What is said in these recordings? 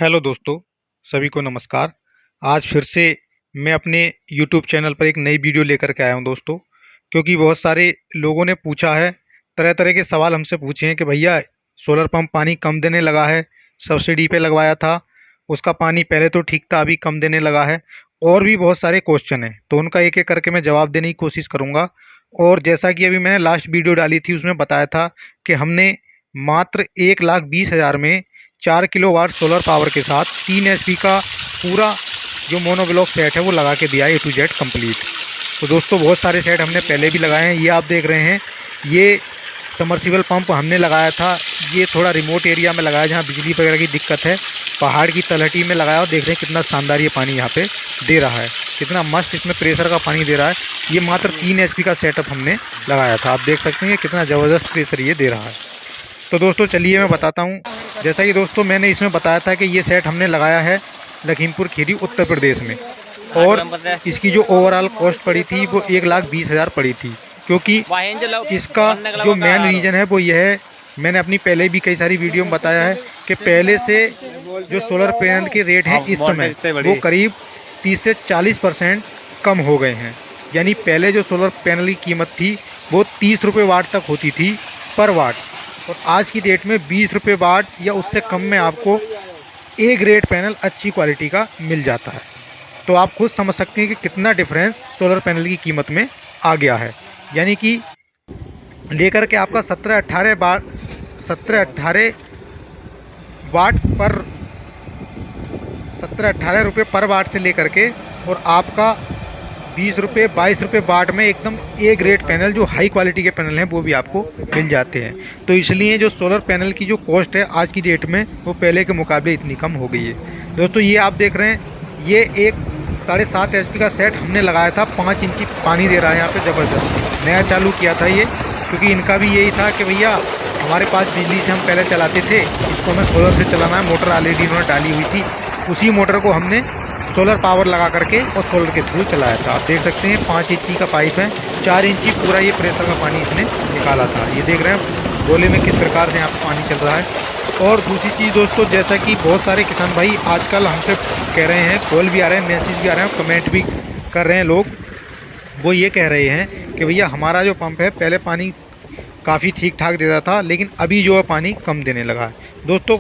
Hello दोस्तों, सभी को नमस्कार। आज फिर से मैं अपने यूट्यूब चैनल पर एक नई वीडियो लेकर के आया हूं दोस्तों, क्योंकि बहुत सारे लोगों ने पूछा है, तरह तरह के सवाल हमसे पूछे हैं कि भैया सोलर पंप पानी कम देने लगा है, सब्सिडी पे लगवाया था, उसका पानी पहले तो ठीक था अभी कम देने लगा है। और भी बहुत सारे क्वेश्चन हैं, तो उनका एक एक करके मैं जवाब देने की कोशिश करूँगा। और जैसा कि अभी मैंने लास्ट वीडियो डाली थी उसमें बताया था कि हमने मात्र 1,20,000 में 4 किलोवाट सोलर पावर के साथ 3 HP का पूरा जो मोनोब्लॉक सेट है वो लगा के दिया है A to Z कंप्लीट। तो दोस्तों बहुत सारे सेट हमने पहले भी लगाए हैं, ये आप देख रहे हैं। ये समर्सिबल पंप हमने लगाया था, ये थोड़ा रिमोट एरिया में लगाया जहाँ बिजली वगैरह की दिक्कत है, पहाड़ की तलहटी में लगाया। और देख रहे हैं कितना शानदार ये पानी यहाँ पे दे रहा है, कितना मस्त इसमें प्रेशर का पानी दे रहा है। ये मात्र 3 HP का सेटअप हमने लगाया था, आप देख सकते हैं कितना ज़बरदस्त प्रेशर ये दे रहा है। तो दोस्तों चलिए मैं बताता हूँ। जैसा कि दोस्तों मैंने इसमें बताया था कि ये सेट हमने लगाया है लखीमपुर खीरी उत्तर प्रदेश में, और इसकी जो ओवरऑल कॉस्ट पड़ी थी वो 1,20,000 पड़ी थी। क्योंकि इसका जो मेन रीज़न है वो यह है, मैंने अपनी पहले भी कई सारी वीडियो में बताया है कि पहले से जो सोलर पैनल के रेट हैं इस समय वो करीब 30 से 40% कम हो गए हैं। यानी पहले जो सोलर पैनल की कीमत थी वो 30 रुपये वाट तक होती थी पर वाट, और आज की डेट में 20 रुपये वाट या उससे कम में आपको ए ग्रेड पैनल अच्छी क्वालिटी का मिल जाता है। तो आप खुद समझ सकते हैं कि कितना डिफरेंस सोलर पैनल की कीमत में आ गया है। यानी कि लेकर के आपका 17-18 वाट पर 17-18 रुपये पर वाट से लेकर के, और आपका 20 रुपये 22 रुपये वाट में एकदम ए ग्रेड पैनल जो हाई क्वालिटी के पैनल हैं वो भी आपको मिल जाते हैं। तो इसलिए जो सोलर पैनल की जो कॉस्ट है आज की डेट में वो पहले के मुकाबले इतनी कम हो गई है। दोस्तों ये आप देख रहे हैं, ये एक 7.5 HP का सेट हमने लगाया था, 5 इंची पानी दे रहा है यहाँ पे ज़बरदस्त। नया चालू किया था ये, क्योंकि इनका भी यही था कि भैया हमारे पास बिजली से हम पहले चलाते थे, इसको हमें सोलर से चलाना है। मोटर ऑलरेडी इन्होंने डाली हुई थी, उसी मोटर को हमने सोलर पावर लगा करके और सोलर के थ्रू चलाया था। आप देख सकते हैं 5 इंची का पाइप है, 4 इंची पूरा ये प्रेशर का पानी इसने निकाला था। ये देख रहे हैं गोले में किस प्रकार से यहाँ पर पानी चल रहा है। और दूसरी चीज़ दोस्तों, जैसा कि बहुत सारे किसान भाई आजकल हमसे कह रहे हैं, कॉल भी आ रहे हैं, मैसेज भी आ रहे हैं, कमेंट भी कर रहे हैं लोग, वो ये कह रहे हैं कि भैया हमारा जो पंप है पहले पानी काफ़ी ठीक ठाक देता था, लेकिन अभी जो है पानी कम देने लगा है। दोस्तों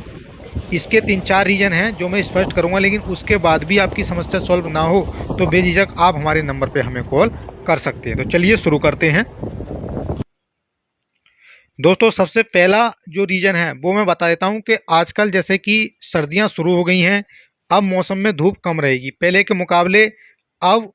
इसके 3-4 रीज़न हैं जो मैं स्पष्ट करूंगा, लेकिन उसके बाद भी आपकी समस्या सॉल्व ना हो तो बेझिझक आप हमारे नंबर पे हमें कॉल कर सकते हैं। तो चलिए शुरू करते हैं। दोस्तों सबसे पहला जो रीज़न है वो मैं बता देता हूं कि आजकल जैसे कि सर्दियां शुरू हो गई हैं, अब मौसम में धूप कम रहेगी पहले के मुकाबले। अब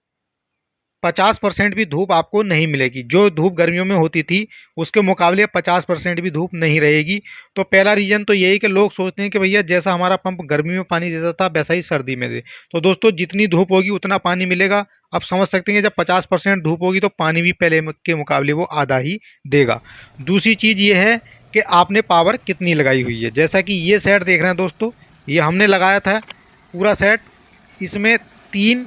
50% भी धूप आपको नहीं मिलेगी, जो धूप गर्मियों में होती थी उसके मुकाबले 50% भी धूप नहीं रहेगी। तो पहला रीज़न तो यही कि लोग सोचते हैं कि भैया जैसा हमारा पंप गर्मी में पानी देता था वैसा ही सर्दी में दे। तो दोस्तों जितनी धूप होगी उतना पानी मिलेगा। आप समझ सकते हैं जब 50% धूप होगी तो पानी भी पहले के मुकाबले वो आधा ही देगा। दूसरी चीज़ ये है कि आपने पावर कितनी लगाई हुई है। जैसा कि ये सेट देख रहे हैं दोस्तों, ये हमने लगाया था पूरा सेट, इसमें 3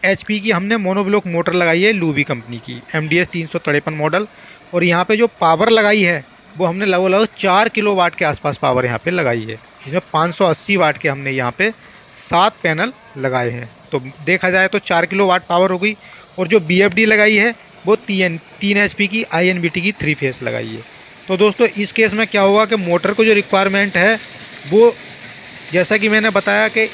HP की हमने मोनोब्लॉक मोटर लगाई है लूबी कंपनी की MDS 353 मॉडल। और यहाँ पे जो पावर लगाई है वो हमने लगभग 4 किलोवाट के आसपास पावर यहाँ पे लगाई है। इसमें 580 वाट के हमने यहाँ पे 7 पैनल लगाए हैं, तो देखा जाए तो 4 किलोवाट पावर हो गई। और जो BFD लगाई है वो 3 HP की INBT की 3 फेस लगाई है। तो दोस्तों इस केस में क्या होगा कि मोटर को जो रिक्वायरमेंट है वो, जैसा कि मैंने बताया कि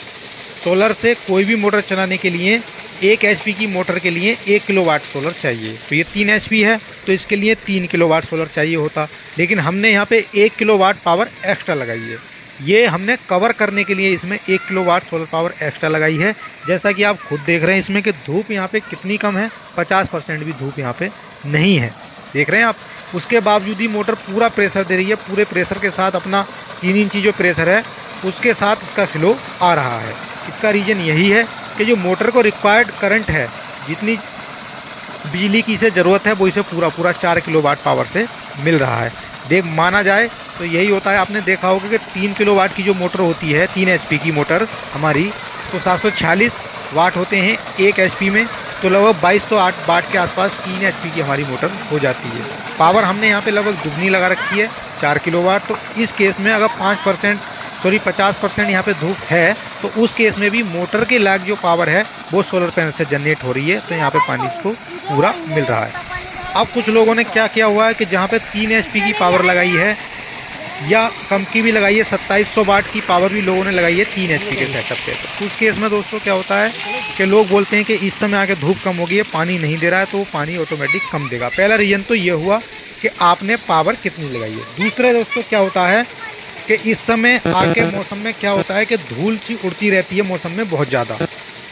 सोलर से कोई भी मोटर चलाने के लिए 1 HP की मोटर के लिए 1 किलोवाट सोलर चाहिए। तो ये 3 HP है तो इसके लिए 3 किलोवाट सोलर चाहिए होता, लेकिन हमने यहाँ पे 1 किलोवाट पावर एक्स्ट्रा लगाई है। ये हमने कवर करने के लिए इसमें 1 किलोवाट सोलर पावर एक्स्ट्रा लगाई है। जैसा कि आप खुद देख रहे हैं इसमें कि धूप यहाँ पे कितनी कम है, 50% भी धूप यहाँ पे नहीं है, देख रहे हैं आप। उसके बावजूद ही मोटर पूरा प्रेशर दे रही है, पूरे प्रेशर के साथ अपना 3 इंची जो प्रेशर है उसके साथ इसका फ्लो आ रहा है। इसका रीज़न यही है कि जो मोटर को रिक्वायर्ड करंट है, जितनी बिजली की इसे ज़रूरत है वो इसे पूरा 4 किलोवाट पावर से मिल रहा है। माना जाए तो यही होता है। आपने देखा होगा कि 3 किलोवाट की जो मोटर होती है 3 HP की मोटर हमारी, तो 746 वाट होते हैं 1 HP में, तो लगभग 2208 वाट के आसपास 3 HP की हमारी मोटर हो जाती है। पावर हमने यहाँ पे लगभग दुगनी लगा रखी है 4 किलोवाट। तो इस केस में अगर 5% सॉरी 50% यहाँ पे धूप है, तो उस केस में भी मोटर के लायक जो पावर है वो सोलर पैनल से जनरेट हो रही है, तो यहाँ पे पानी को पूरा मिल रहा है। अब कुछ लोगों ने क्या किया हुआ है कि जहाँ पे 3 HP की पावर लगाई है या कम की भी लगाई है, 2700 वाट की पावर भी लोगों ने लगाई है 3 HP के सेटअप पे। तो उस केस में दोस्तों क्या होता है कि लोग बोलते हैं कि इस समय आके धूप कम हो गई है, पानी नहीं दे रहा है, तो वो पानी ऑटोमेटिक कम देगा। पहला रीज़न तो ये हुआ कि आपने पावर कितनी लगाई है। दूसरा दोस्तों क्या होता है कि इस समय आके मौसम में क्या होता है कि धूल सी उड़ती रहती है मौसम में बहुत ज़्यादा,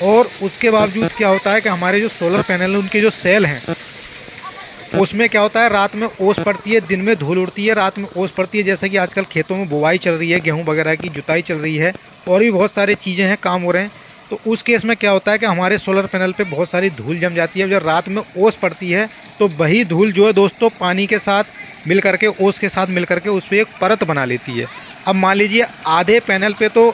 और उसके बावजूद क्या होता है कि हमारे जो सोलर पैनल है उनके जो सेल हैं उसमें क्या होता है, रात में ओस पड़ती है, दिन में धूल उड़ती है, रात में ओस पड़ती है। जैसे कि आजकल खेतों में बुवाई चल रही है, गेहूं वगैरह की जुताई चल रही है, और भी बहुत सारी चीज़ें हैं, काम हो रहे हैं। तो उस केस में क्या होता है कि हमारे सोलर पैनल पे बहुत सारी धूल जम जाती है। जब रात में ओस पड़ती है तो वही धूल जो है दोस्तों पानी के साथ मिल करके, ओस के साथ मिल करके उस पर एक परत बना लेती है। अब मान लीजिए आधे पैनल पे तो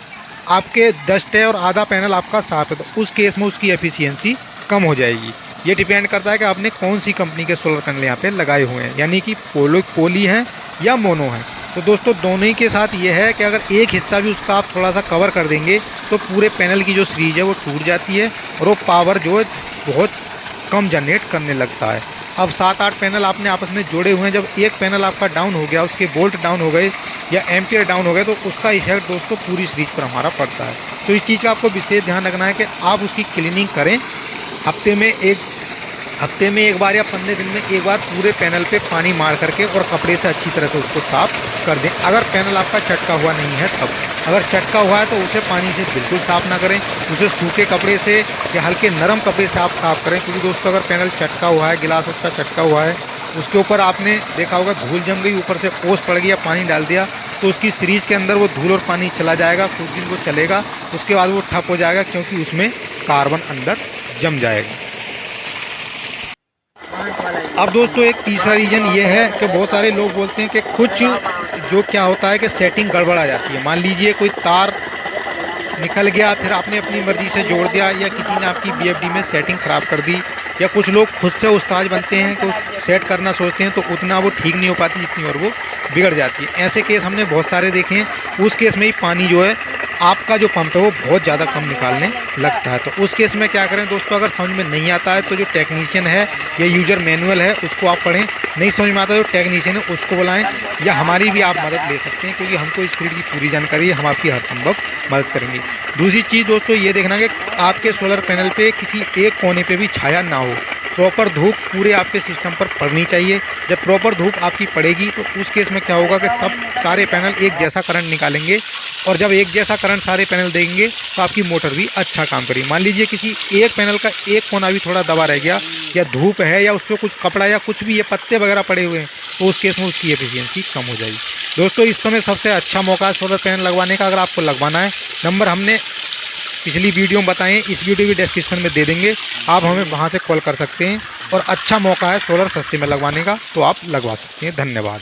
आपके डस्ट है और आधा पैनल आपका साफ है, तो उस केस में उसकी एफिशिएंसी कम हो जाएगी। ये डिपेंड करता है कि आपने कौन सी कंपनी के सोलर पैनल यहाँ पे लगाए हुए हैं, यानी कि पोली हैं या मोनो हैं। तो दोस्तों दोनों ही के साथ ये है कि अगर एक हिस्सा भी उसका आप थोड़ा सा कवर कर देंगे तो पूरे पैनल की जो सीरीज है वो टूट जाती है और वो पावर जो है बहुत कम जनरेट करने लगता है। अब 7-8 पैनल आपने आपस में जोड़े हुए हैं, जब एक पैनल आपका डाउन हो गया, उसके बोल्ट डाउन हो गए या एम्पियर डाउन हो गए, तो उसका इफेक्ट दोस्तों पूरी सीरीज पर हमारा पड़ता है। तो इस चीज़ का आपको विशेष ध्यान रखना है कि आप उसकी क्लीनिंग करें। हफ्ते में एक बार या 15 दिन में एक बार पूरे पैनल पे पानी मार करके और कपड़े से अच्छी तरह से उसको साफ़ कर दें। अगर पैनल आपका चटका हुआ नहीं है तब, अगर चटका हुआ है तो उसे पानी से बिल्कुल साफ़ ना करें, उसे सूखे कपड़े से या हल्के नरम कपड़े से आप साफ़ करें। क्योंकि दोस्तों अगर पैनल चटका हुआ है, गिलास उसका चटका हुआ है, उसके ऊपर आपने देखा होगा धूल जम गई, ऊपर से ओस पड़ गई या पानी डाल दिया, तो उसकी सीरीज के अंदर वो धूल और पानी चला जाएगा, कुछ दिन वो चलेगा, उसके बाद वो ठप हो जाएगा क्योंकि उसमें कार्बन अंदर जम जाएगा। अब दोस्तों एक तीसरा रीज़न ये है कि बहुत सारे लोग बोलते हैं कि कुछ जो क्या होता है कि सेटिंग गड़बड़ आ जाती है। मान लीजिए कोई तार निकल गया, फिर आपने अपनी मर्ज़ी से जोड़ दिया, या किसी ने आपकी बीएफडी में सेटिंग ख़राब कर दी, या कुछ लोग खुद से उस्ताद बनते हैं कि सेट करना सोचते हैं तो उतना वो ठीक नहीं हो पाती जितनी और वो बिगड़ जाती है। ऐसे केस हमने बहुत सारे देखे हैं। उस केस में ही पानी जो है आपका जो पंप है वो बहुत ज़्यादा कम निकालने लगता है। तो उस केस में क्या करें दोस्तों, अगर समझ में नहीं आता है तो जो टेक्नीशियन है या यूज़र मैनुअल है उसको आप पढ़ें, नहीं समझ में आता जो टेक्नीशियन है उसको बुलाएं, या हमारी भी आप मदद ले सकते हैं क्योंकि हमको इस फील्ड की पूरी जानकारी है, हम आपकी हर संभव मदद करेंगे। दूसरी चीज़ दोस्तों ये देखना कि आपके सोलर पैनल पे किसी एक कोने पे भी छाया ना हो, प्रॉपर धूप पूरे आपके सिस्टम पर पड़नी चाहिए। जब प्रॉपर धूप आपकी पड़ेगी तो उस केस में क्या होगा कि सारे पैनल एक जैसा करंट निकालेंगे, और जब एक जैसा करंट सारे पैनल देंगे तो आपकी मोटर भी अच्छा काम करेगी। मान लीजिए किसी एक पैनल का एक कोना भी थोड़ा दबा रह गया, या धूप है या उस पर कुछ कपड़ा या कुछ भी ये पत्ते वगैरह पड़े हुए हैं, तो उस केस में उसकी एफिशिएंसी कम हो जाएगी। दोस्तों इस समय सबसे अच्छा मौका है सोलर पैनल लगवाने का। अगर आपको लगवाना है, नंबर हमने पिछली वीडियो में बताएं, इस वीडियो की डिस्क्रिप्शन में दे देंगे, आप हमें वहां से कॉल कर सकते हैं। और अच्छा मौका है सोलर सस्ते में लगवाने का, तो आप लगवा सकते हैं। धन्यवाद।